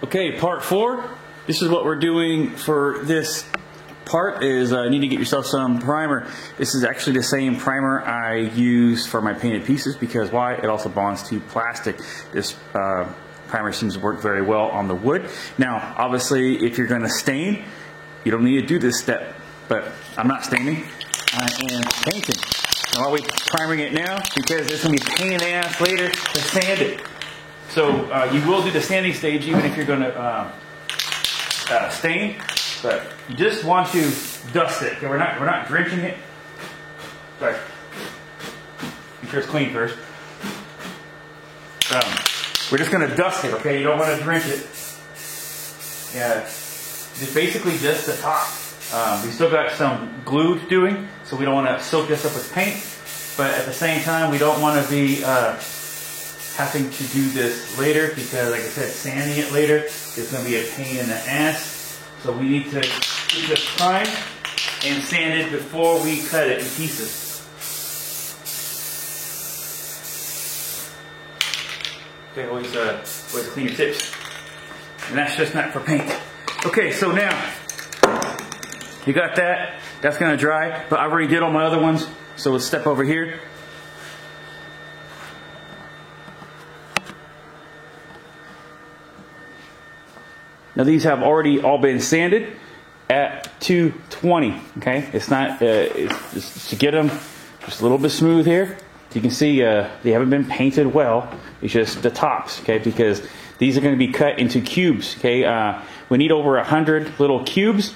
Okay, part 4. This is what we're doing for this part is you need to get yourself some primer. This is actually the same primer I use for my painted pieces because why? It also bonds to plastic. This primer seems to work very well on the wood. Now, obviously, if you're going to stain, you don't need to do this step, but I'm not staining. I am painting. I'm always primering it now because it's going to be a pain in the ass later to sand it. So you will do the sanding stage even if you're going to stain, but you just want to dust it. Okay, we're not drenching it. Sorry. Make sure it's clean first. We're just going to dust it. Okay, you don't want to drench it. Yeah, just basically just the top. We still got some glue doing, so we don't want to soak this up with paint. But at the same time, we don't want to be having to do this later because, like I said, sanding it later is going to be a pain in the ass. So we need to keep this primed and sand it before we cut it in pieces. Okay, always clean your tips. And that's just not for paint. Okay, so now you got that. That's going to dry, but I already did all my other ones. So let's step over here. Now these have already all been sanded at 220. Okay, it's not. It's just to get them just a little bit smooth here. You can see they haven't been painted well. It's just the tops. Okay, because these are going to be cut into cubes. Okay, we need over 100 little cubes,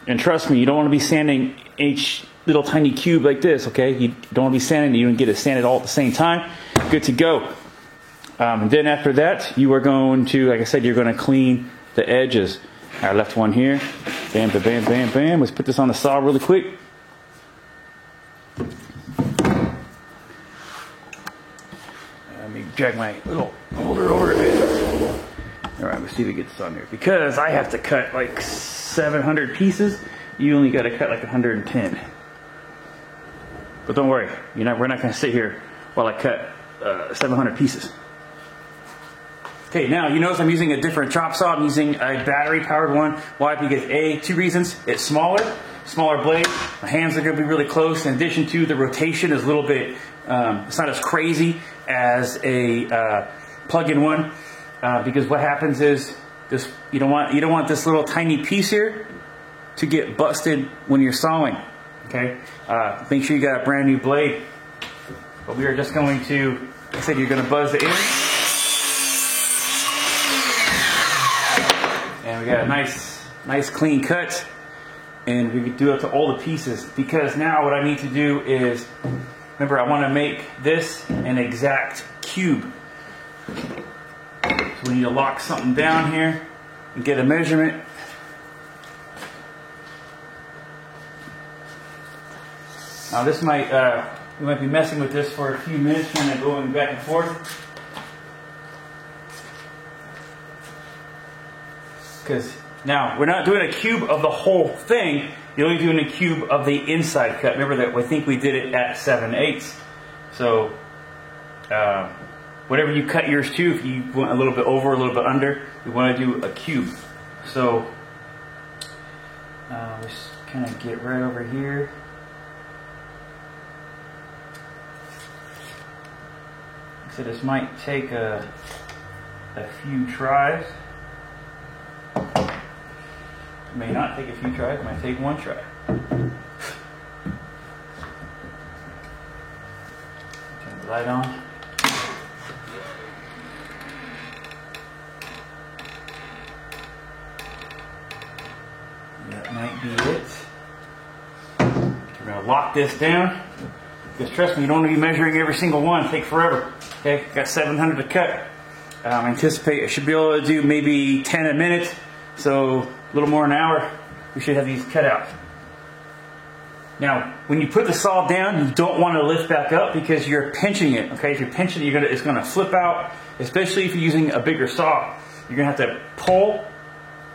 and trust me, you don't want to be sanding each little tiny cube like this. Okay, you don't want to be sanding. You don't get it sanded all at the same time. Good to go. And then after that, you are going to, like I said, you're going to clean the edges. I left one here. Bam, bam, bam, bam, bam. Let's put this on the saw really quick. Let me drag my little holder over a bit. All right, let's see if we get this on there. Because I have to cut like 700 pieces, you only got to cut like 110. But don't worry, we're not going to sit here while I cut 700 pieces. Okay, now you notice I'm using a different chop saw. I'm using a battery-powered one. Why? Because two reasons. It's smaller blade. My hands are going to be really close. In addition to the rotation is a little bit, it's not as crazy as a plug-in one. Because what happens is this: you don't want this little tiny piece here to get busted when you're sawing. Okay, make sure you got a brand new blade. But we are just going to, like I said, you're going to buzz it in. And we got a nice clean cut, and we can do it to all the pieces because now what I need to do is, remember, I want to make this an exact cube. So we need to lock something down here and get a measurement. Now this might, we might be messing with this for a few minutes, kind of going back and forth. Because now we're not doing a cube of the whole thing. You're only doing a cube of the inside cut. Remember that I think we did it at 7/8. So whatever you cut yours to, if you want a little bit over, a little bit under, you want to do a cube. So let's kind of get right over here. So this might take a few tries. It may not take a few tries, it might take one try. Turn the light on. That might be it. We're going to lock this down. Because trust me, you don't want to be measuring every single one. It'll take forever. Okay, got 700 to cut. I anticipate I should be able to do maybe 10 a minute. So a little more an hour, we should have these cut out. Now, when you put the saw down, you don't want to lift back up because you're pinching it. Okay, if you're pinching it, it's going to flip out. Especially if you're using a bigger saw, you're going to have to pull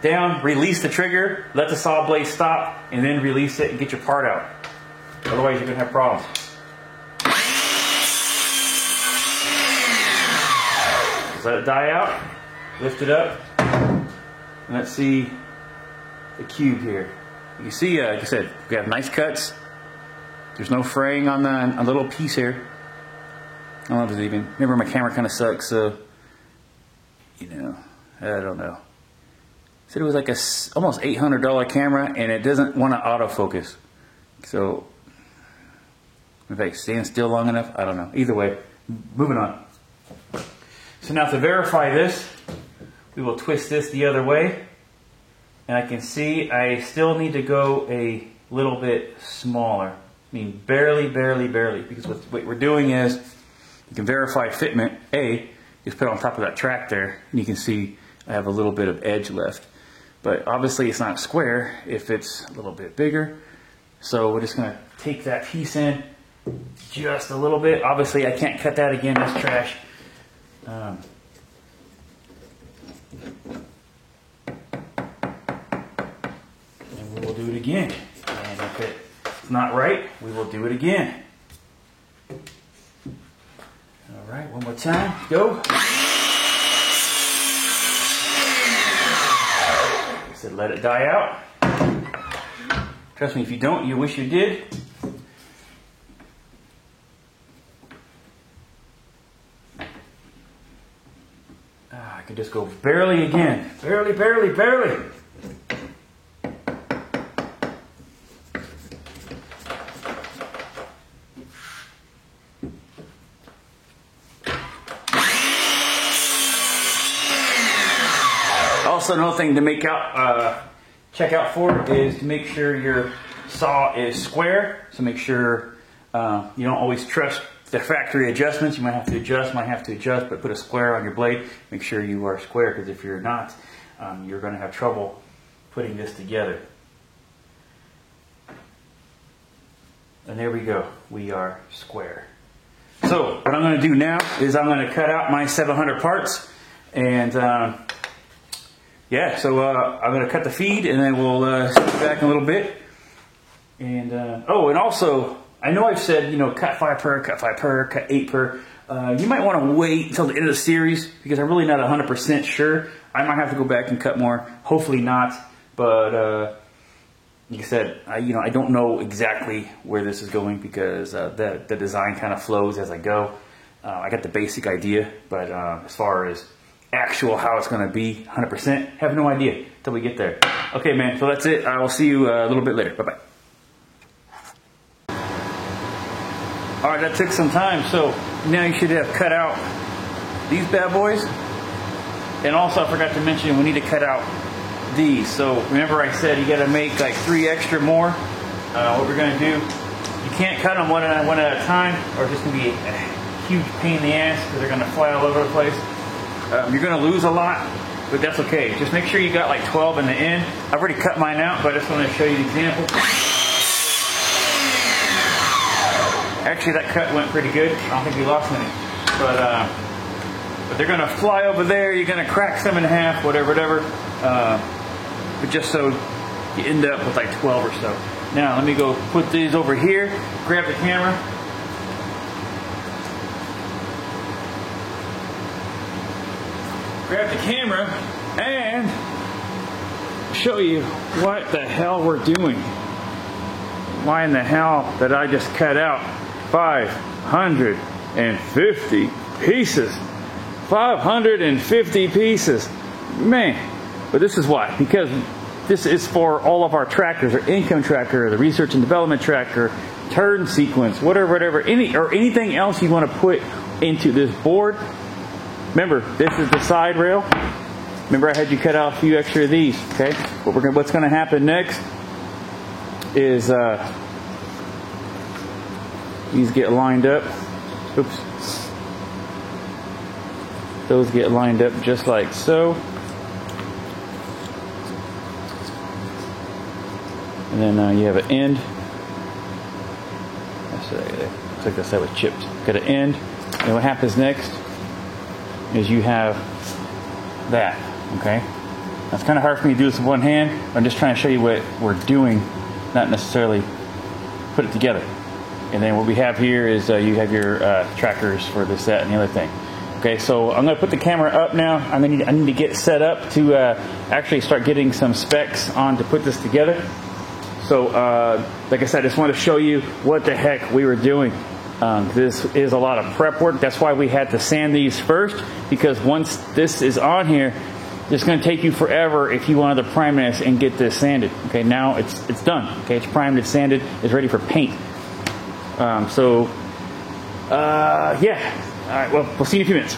down, release the trigger, let the saw blade stop, and then release it and get your part out. Otherwise, you're going to have problems. Just let it die out. Lift it up. And let's see the cube here. You can see, like I said, we have nice cuts. There's no fraying on the little piece here. I don't know if it's even, remember my camera kind of sucks, so, you know, I don't know. Said it was like a almost $800 camera and it doesn't want to autofocus. So, if I stand still long enough, I don't know. Either way, moving on. So now to verify this, we will twist this the other way. And I can see I still need to go a little bit smaller. I mean, barely, barely, barely. Because what we're doing is, you can verify fitment. A, just put it on top of that track there, and you can see I have a little bit of edge left. But obviously it's not square if it's a little bit bigger. So we're just gonna take that piece in just a little bit. Obviously I can't cut that again, that's trash. And we will do it again. And if it's not right, we will do it again. All right, one more time, go. I said let it die out. Trust me, if you don't, you wish you did. I could just go barely again. Barely, barely, barely. Also, another thing to check out for is to make sure your saw is square. So make sure you don't always trust the factory adjustments. You might have to adjust, but put a square on your blade. Make sure you are square, because if you're not, you're going to have trouble putting this together. And there we go. We are square. So what I'm going to do now is I'm going to cut out my 700 parts, and yeah, so I'm going to cut the feed, and then we'll sit back in a little bit. And oh, and also, I know I've said, you know, cut 5 per, cut 5 per, cut 8 per. You might want to wait until the end of the series, because I'm really not 100% sure. I might have to go back and cut more. Hopefully not. But like I said, I don't know exactly where this is going, because the design kind of flows as I go. I got the basic idea, but as far as actual how it's going to be 100%, have no idea until we get there. Okay, man, so that's it. I will see you a little bit later. Bye-bye. All right, that took some time. So now you should have cut out these bad boys. And also I forgot to mention, we need to cut out these. So remember I said you got to make like 3 extra more. What we're going to do, you can't cut them one at a time, or it's just going to be a huge pain in the ass, because they're going to fly all over the place. You're going to lose a lot, but that's okay. Just make sure you got like 12 in the end. I've already cut mine out, but I just want to show you the example. Actually, that cut went pretty good. I don't think we lost any. But they're going to fly over there. You're going to crack some in half, whatever. But just so you end up with like 12 or so. Now, let me go put these over here. Grab the camera. Grab the camera and show you what the hell we're doing. Why in the hell did I just cut out 550 pieces? 550 pieces. Man. But this is why. Because this is for all of our trackers, our income tracker, the research and development tracker, turn sequence, whatever, anything else you want to put into this board. Remember, this is the side rail. Remember, I had you cut out a few extra of these. Okay. What's going to happen next is these get lined up. Oops. Those get lined up just like so. And then you have an end. Looks like that side was chipped. Got an end. And what happens next is you have that. Okay. Now, it's kind of hard for me to do this with one hand. I'm just trying to show you what we're doing, not necessarily put it together. And then what we have here is you have your trackers for this, that, and the other thing. Okay, so I'm going to put the camera up now. I need to get set up to actually start getting some specs on to put this together. So, like I said, I just want to show you what the heck we were doing. This is a lot of prep work. That's why we had to sand these first, because once this is on here, it's going to take you forever if you wanted to prime this and get this sanded. Okay, now it's done. Okay, it's primed, it's sanded, it's ready for paint. Yeah. All right, well, we'll see you in a few minutes.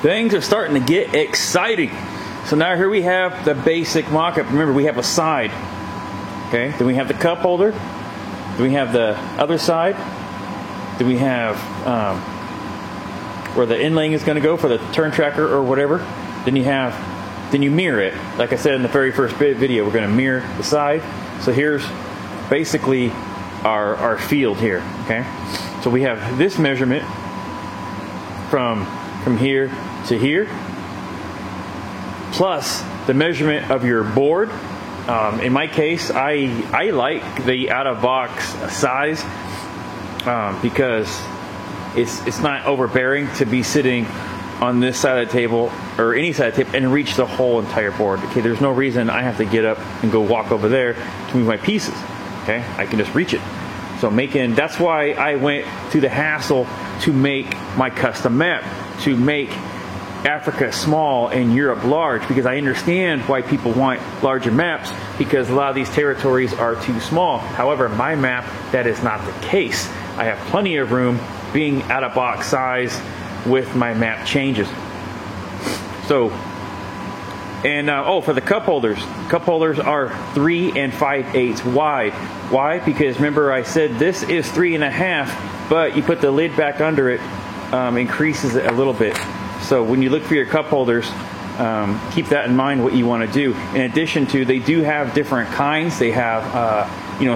Things are starting to get exciting. So now here we have the basic mock-up. Remember, we have a side. Okay, then we have the cup holder. Then we have the other side. Then we have where the inlaying is going to go for the turn tracker or whatever. Then you mirror it. Like I said in the very first video, we're going to mirror the side. So here's basically our field here. Okay, so we have this measurement from here to here, plus the measurement of your board. In my case, I like the out-of-box size because it's not overbearing to be sitting on this side of the table or any side of the table and reach the whole entire board. Okay, there's no reason I have to get up and go walk over there to move my pieces. Okay, I can just reach it. So that's why I went through the hassle to make my custom map, to make Africa small and Europe large, because I understand why people want larger maps, because a lot of these territories are too small. However, my map, that is not the case. I have plenty of room being out of box size with my map changes. So, and for the cup holders are 3 5/8 wide. Why? Because remember I said this is 3 1/2, but you put the lid back under it, increases it a little bit. So when you look for your cup holders, keep that in mind what you want to do. In addition to, they do have different kinds. They have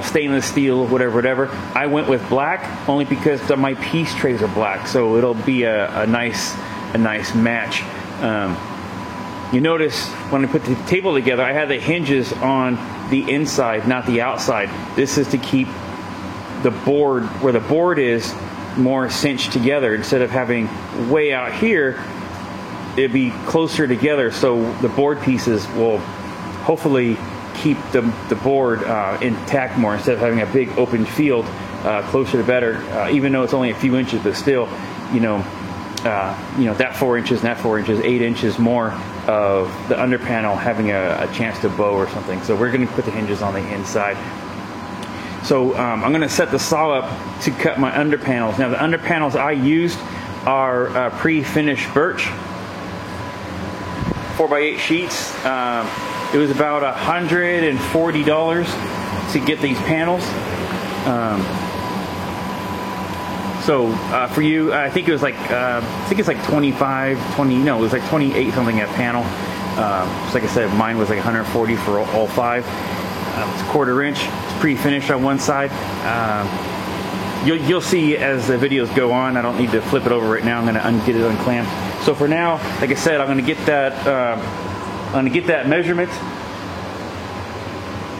stainless steel, whatever. I went with black only because my piece trays are black, so it'll be a nice match. You notice when I put the table together, I had the hinges on the inside, not the outside. This is to keep the board, where the board is, more cinched together. Instead of having way out here, it'd be closer together, so the board pieces will hopefully keep the board intact more, instead of having a big open field. Closer to better, even though it's only a few inches, but still, that 4 inches and that 4 inches, 8 inches more of the under panel having a chance to bow or something. So we're going to put the hinges on the inside. So I'm going to set the saw up to cut my under panels. Now the under panels I used are pre-finished birch 4x8 sheets. It was about $140 to get these panels. For you, I think it was like it's like 25, 20. No, it was like 28 something a panel. Just like I said, mine was like 140 for all 5. It's a 1/4 inch. It's pre-finished on one side. You'll see as the videos go on. I don't need to flip it over right now. I'm going to get it unclamped. So for now, like I said, I'm going to get that measurement,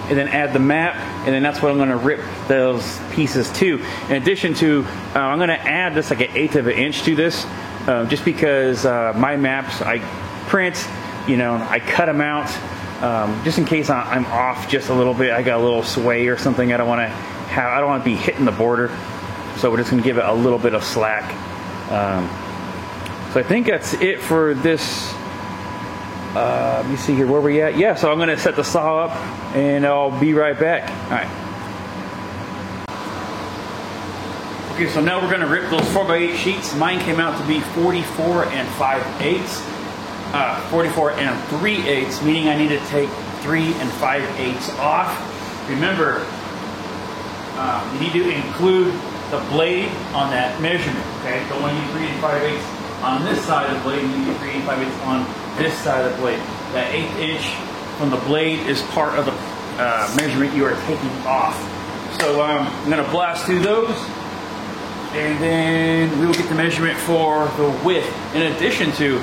and then add the map, and then that's what I'm going to rip those pieces to. In addition to, I'm going to add this like 1/8 of an inch to this, just because my maps I print, I cut them out, just in case I'm off just a little bit. I got a little sway or something. I don't want to be hitting the border, so we're just going to give it a little bit of slack. So I think that's it for this. Let me see here, where we at? Yeah, so I'm going to set the saw up, and I'll be right back. All right. Okay, so now we're going to rip those 4x8 sheets. Mine came out to be 44 5/8, 44 3/8, meaning I need to take 3 5/8 off. Remember, you need to include the blade on that measurement. Okay, so when you 3 5/8 on this side of the blade, you need 3 5/8 on this side of the blade. That 1/8 inch from the blade is part of the measurement you are taking off. So I'm going to blast through those, and then we will get the measurement for the width. In addition to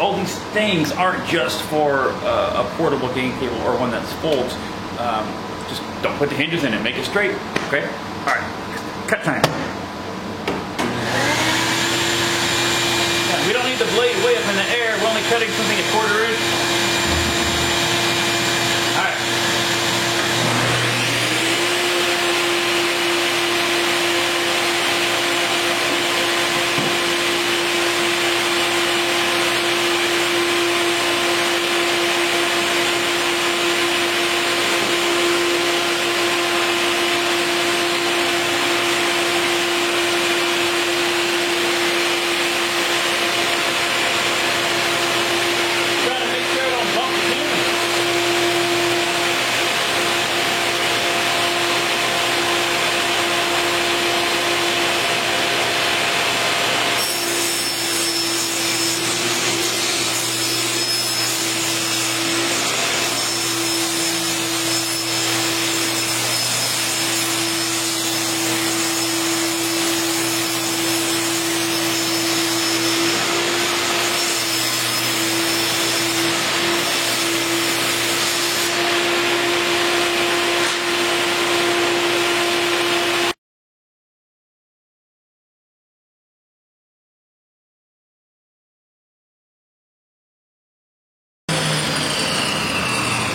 all these things aren't just for a portable game table or one that folds. Just don't put the hinges in it. Make it straight. Okay. All right. cut time. We don't need the blade way up in the air. We're only cutting something a 1/4 inch. All right.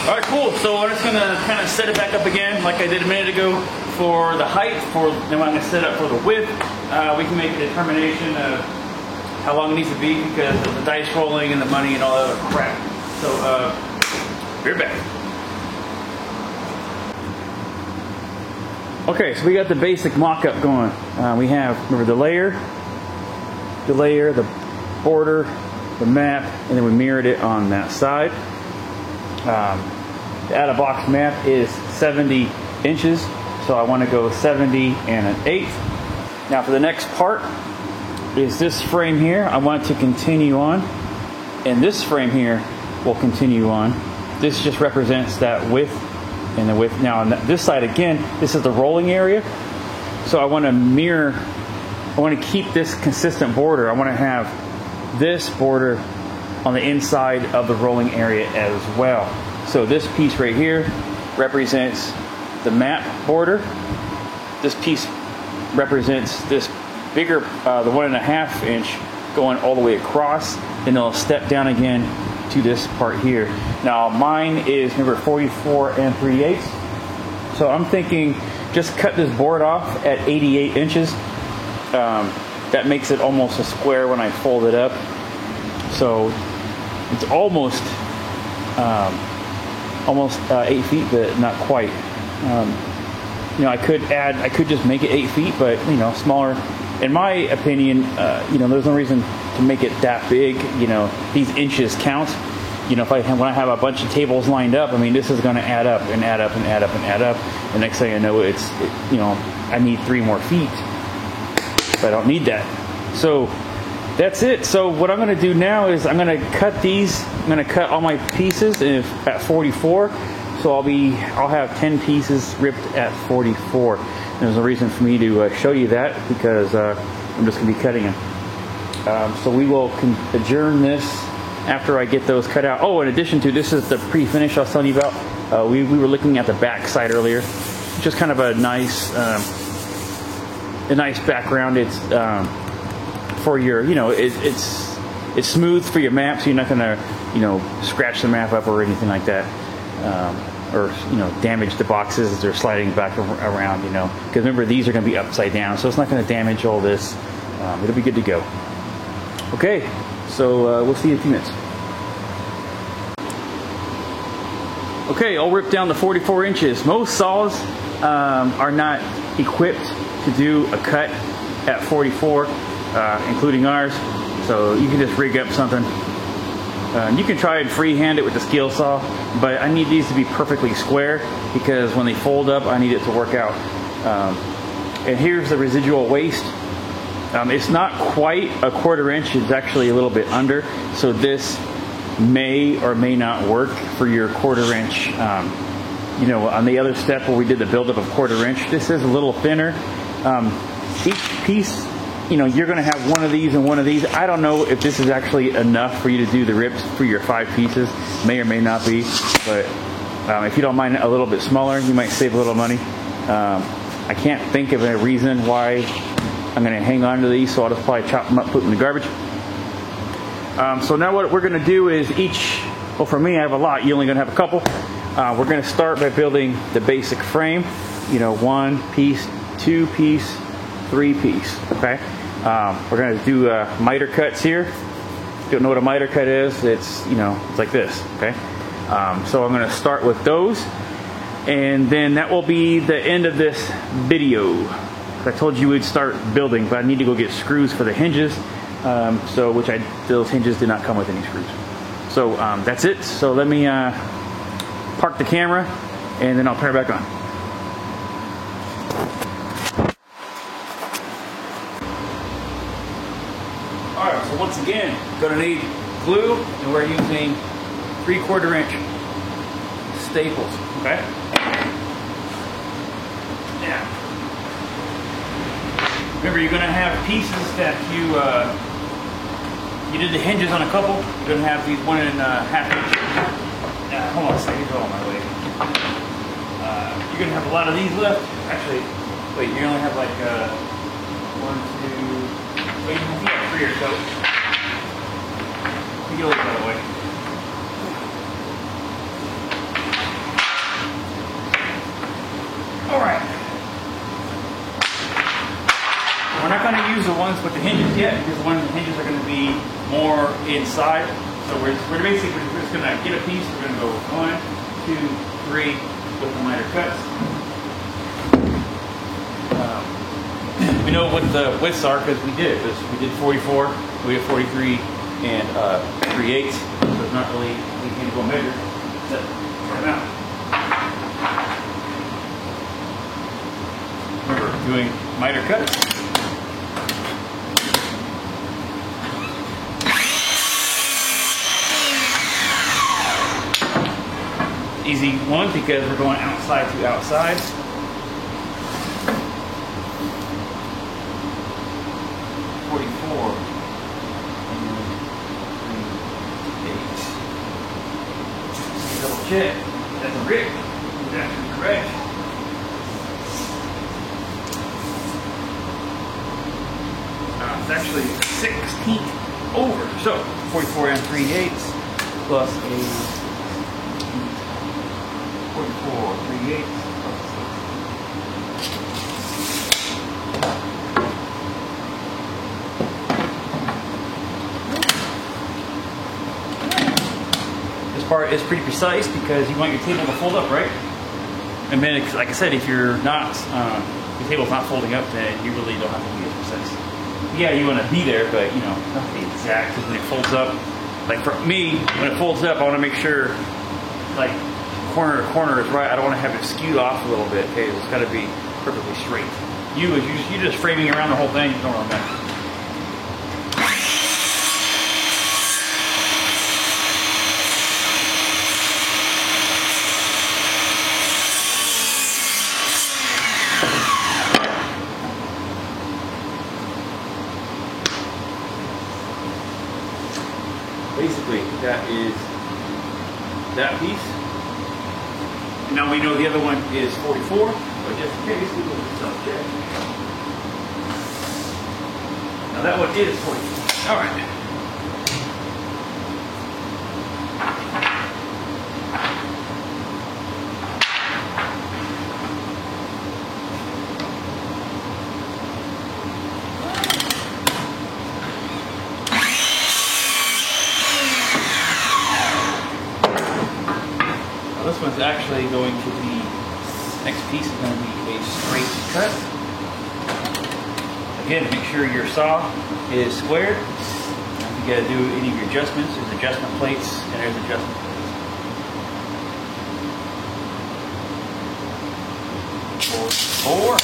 All right, cool. So I'm just gonna kind of set it back up again, like I did a minute ago, for the height. Then I'm gonna set up for the width. We can make a determination of how long it needs to be because of the dice rolling and the money and all that other crap. So we're back. Okay, so we got the basic mock-up going. We have, remember, the layer, the border, the map, and then we mirrored it on that side. The out-of-box map is 70 inches, so I want to go 70 and 1/8. Now for the next part is this frame here. I want it to continue on, and this frame here will continue on. This just represents that width and the width. Now on this side again, this is the rolling area, so I want to mirror, I want to keep this consistent border. I want to have this border on the inside of the rolling area as well. So this piece right here represents the map border. This piece represents this bigger, the 1.5 inch going all the way across. Then it'll step down again to this part here. Now mine is, remember, 44 3/8. So I'm thinking just cut this board off at 88 inches. That makes it almost a square when I fold it up. So it's almost 8 feet, but not quite. You know, I could just make it 8 feet, but you know, smaller. In my opinion, you know, there's no reason to make it that big. You know, these inches count. You know, when I have a bunch of tables lined up, I mean, this is going to add up and add up and add up and add up. The next thing I know, you know, I need 3 more feet, but I don't need that. So that's it. So what I'm going to do now is I'm going to cut these. I'm going to cut all my pieces at 44. So I'll have 10 pieces ripped at 44. And there's a reason for me to show you that because I'm just going to be cutting them. So we will adjourn this after I get those cut out. Oh, in addition to this is the pre-finish I was telling you about. We were looking at the back side earlier. Just kind of a nice background. It's for your, you know, it's smooth for your map, so you're not going to, you know, scratch the map up or anything like that, or you know, damage the boxes as they're sliding back around, you know, because remember these are going to be upside down, so it's not going to damage all this. It'll be good to go. Okay, so we'll see you in a few minutes. Okay, I'll rip down the 44 inches. Most saws are not equipped to do a cut at 44, including ours. So you can just rig up something. You can try and freehand it with the scale saw, but I need these to be perfectly square because when they fold up, I need it to work out. And here's the residual waste. It's not quite a 1/4 inch, it's actually a little bit under, so this may or may not work for your 1/4 inch. You know, on the other step where we did the buildup of 1/4 inch, this is a little thinner. Each piece, you know, you're going to have one of these and one of these. I don't know if this is actually enough for you to do the rips for your 5 pieces. May or may not be, but if you don't mind a little bit smaller, you might save a little money. I can't think of a reason why I'm going to hang on to these, so I'll just probably chop them up, put them in the garbage. So now what we're going to do is well, for me, I have a lot. You're only going to have a couple. We're going to start by building the basic frame. You know, 1 piece, 2 piece, 3 piece. Okay. We're going to do miter cuts here. If you don't know what a miter cut is, it's like this. Okay. So I'm going to start with those, and then that will be the end of this video. I told you we'd start building, but I need to go get screws for the hinges. Those hinges did not come with any screws. So that's it. So let me park the camera, and then I'll turn it back on. All right. So once again, going to need glue, and we're using 3/4 inch staples. Okay. Now, remember, you're going to have pieces that you did the hinges on a couple. You're going to have these 1.5 inch. Hold on a second, these are on my way. You're going to have a lot of these left. Actually, wait, you only have like 1, 2. Wait, you have 3 or so. You get a little bit away. All right. We're not going to use the ones with the hinges yet, because the ones with the hinges are going to be more inside. So we're just going to get a piece. We're going to go 1, 2, 3 with the miter cuts. We know what the widths are because we did it. We did 44, we did 43, and 3/8. So it's not really, we can't go measure. Set them out. Remember, doing miter cuts. Easy one because we're going outside to outside. Double check. That's a rig. It's actually correct. It's actually 16th over. So 44 and 3/8 plus a 44 3/8 plus 6. This part is pretty precise because you want your table to fold up, right? And then, like I said, if you're not, your table's not folding up, then you really don't have to be as precise. Yeah, you want to be there, but you know, not the exact. Because when it folds up, like for me, when it folds up, I want to make sure, like, corner to corner is right. I don't want to have it skewed off a little bit. Okay, it's got to be perfectly straight. You're just framing around the whole thing. You don't really matter. Basically, that is that piece. And now we know the other one is 44, but just in case, we will just check. Now that one is 44. All right. This one's actually going to be, next piece is going to be a straight cut. Again, make sure your saw is squared. If you got to do any of your adjustments, there's adjustment plates and there's adjustment plates. 4.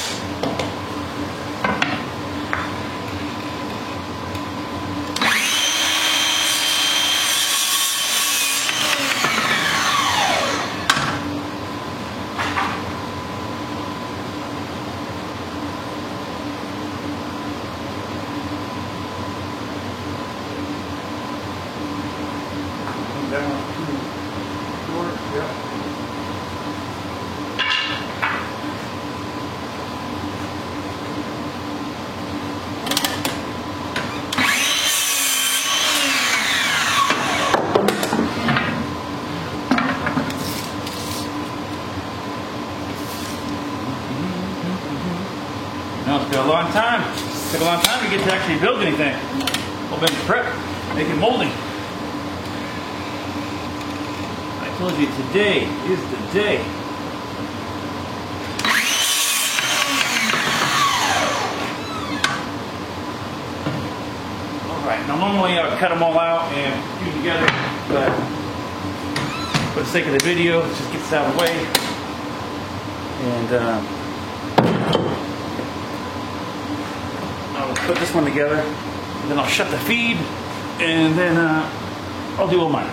Took a long time to get to actually build anything. A little bit of prep, making molding. I told you today is the day. Alright, now normally I would cut them all out and do them together, but for the sake of the video, let's just get this out of the way. And I'll put this one together, and then I'll shut the feed, and then I'll do all mine.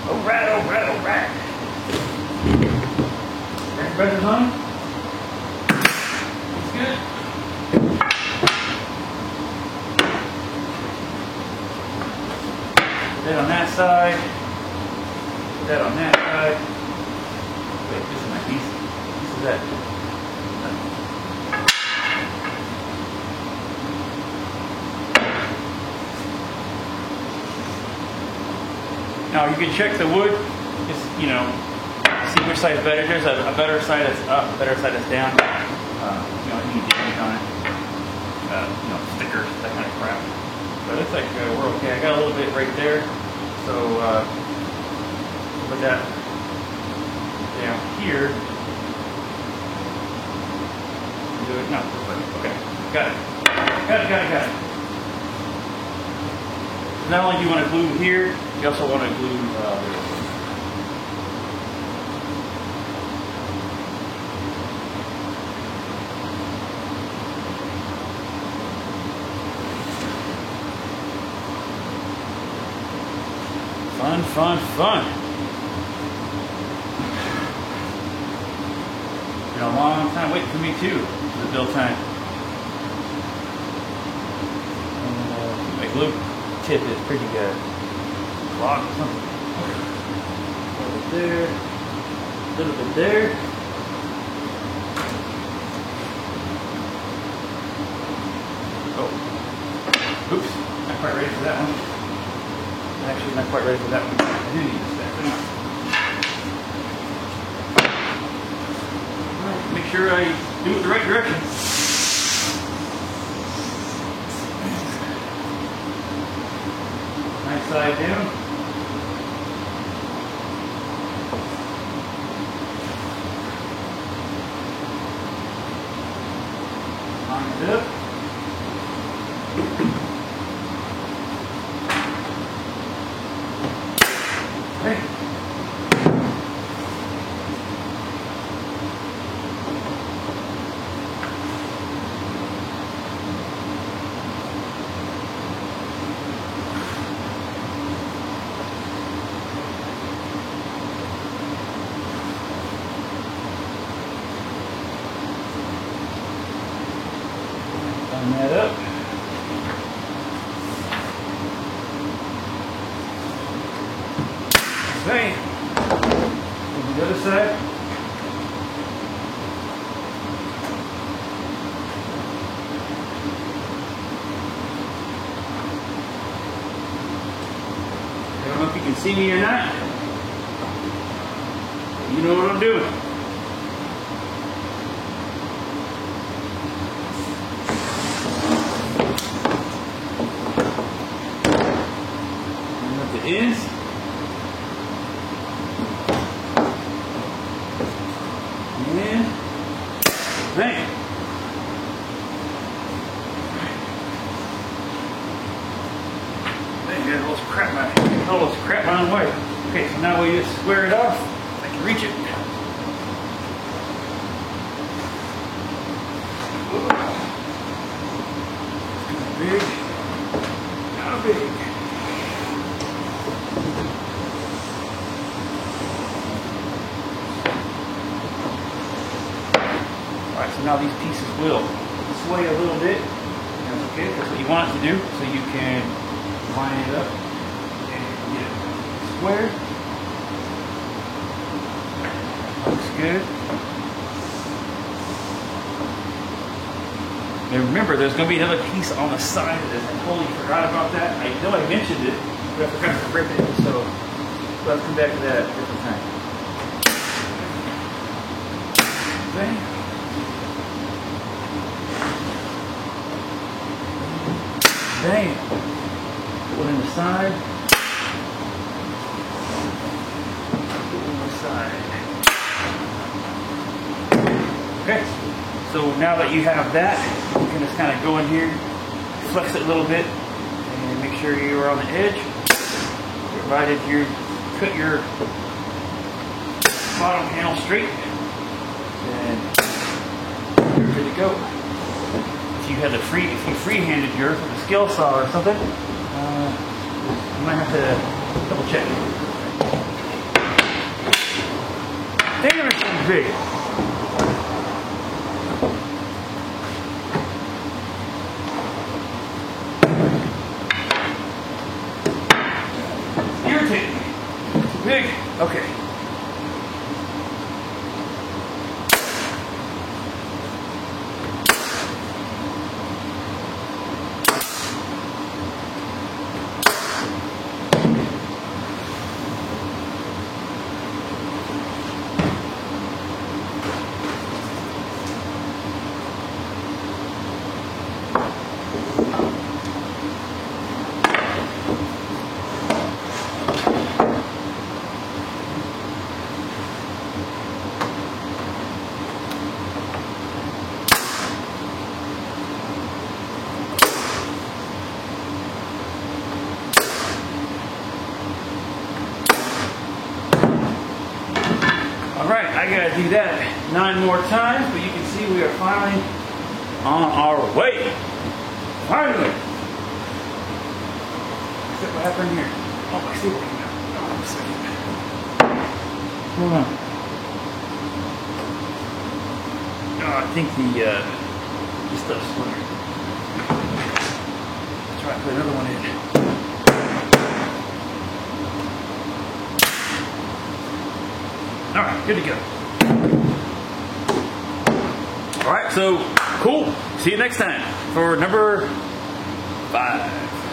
Alright, alright, alright. Air pressure's on. Looks good. Put that on that side. Put that on that side. Wait, this is my piece. This is that. Now you can check the wood, just, you know, see which side is better. There's a better side that's up, a better side that's down. You know, you need to paint on it. You know, stickers, that kind of crap. But it looks like we're okay. I got a little bit right there, so put that down here. Do it. No, this way. Okay, got it. Got it. Not only do you want to glue here, you also want to glue this. Fun. Been a long time waiting for me too, for the build time. And, my glue tip is pretty good. Clogged or something. A little bit there. A little bit there. Oh. Oops. Not quite ready for that one. Actually, not quite ready for that one. I do need this back. Alright, make sure I do it the right direction. Nice side down. Line it up. Hey. Line that up. Okay. The other side. I don't know if you can see me or not. You know what I'm doing. And at the ends. And bang. Bang, got all this crap my own way. Okay, so now we just square it off. I can reach it. Big. How big? Alright, so now these pieces will sway a little bit. That's okay, that's what you want it to do, so you can line it up and get it square. Looks good. And remember, there's going to be another piece on the side of this. I totally forgot about that. I know I mentioned it, but I forgot to rip it, so we'll have to come back to that at a different time. side. One more side. Okay, so now that you have that, you can just kind of go in here, flex it a little bit, and make sure you are on the edge. Provided you cut your bottom panel straight, and you're good to go. If you freehanded yours with a skill saw or something, you might have to double check. Damn, this thing's big. Irritating. Too big. Okay. Alright, I gotta do that 9 more times, but you can see we are finally on our way. Finally! Except what happened here. Oh, my steel came out. Oh, a second. Hold on. Oh, I think this stuff's splintered. Let's try to put another one in. Alright, good to go. Alright, so cool. See you next time for number 5.